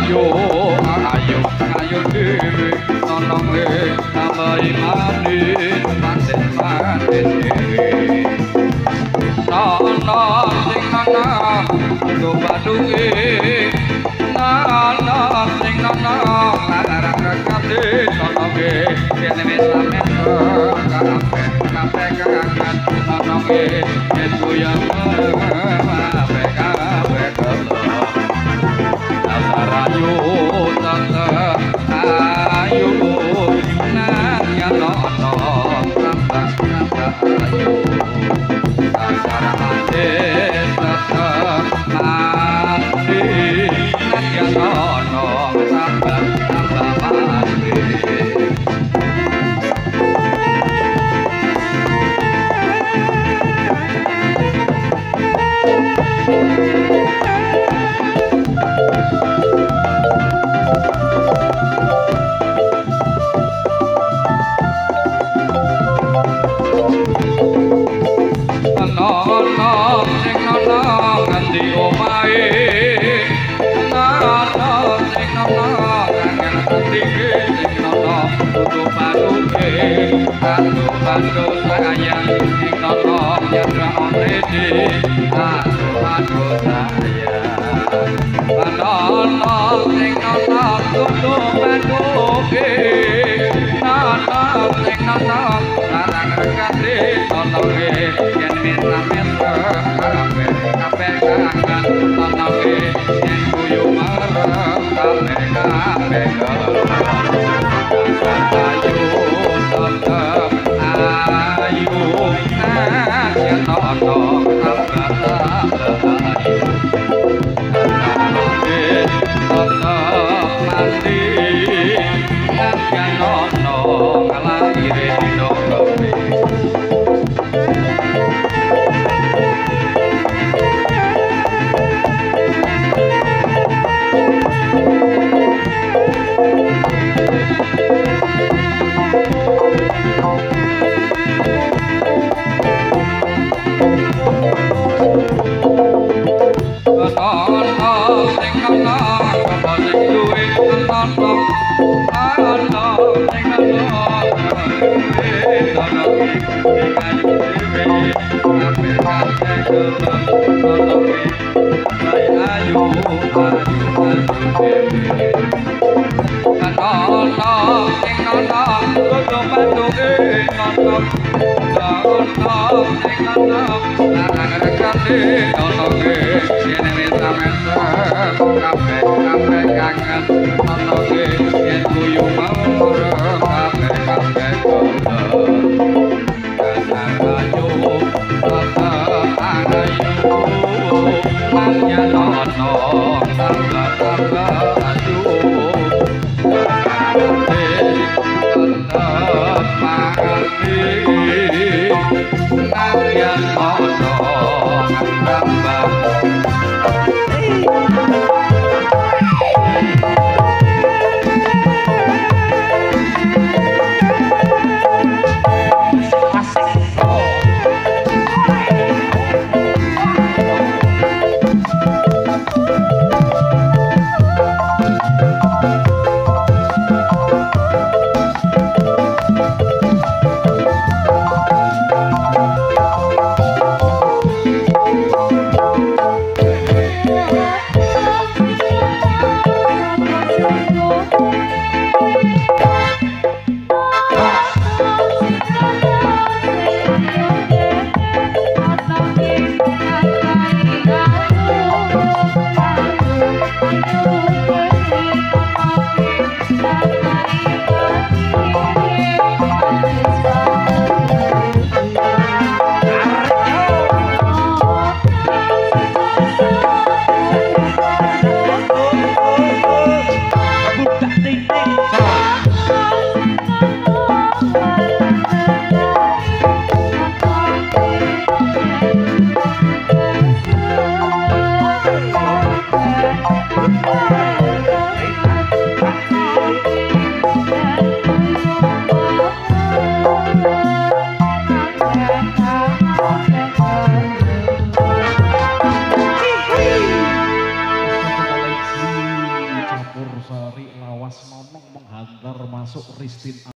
ayu ayu ayu dewe nonong le namai mani manten manten dewe nono sing nono do baduke nono sing nono larang kakate nono ge yen wis sampeyan kabeh kabeh kangen nono ge yen kuyang kabeh kabeh ayu tata ayu nanya nono tata tata ayu asara ate tata mati nanya nono tata tata mati Aduh sayang sing nono nyandra omrede aduh sayang nono sing nono tutup paduke nono sing nono larang rekate nono ge yen minta kabeh kabeh kangen nono ge yen kuyu marep kabeh kabeh ayu tetep ayu yen nono tetep ayu mati yen nono ngalahire dino kepi Hey! Agustin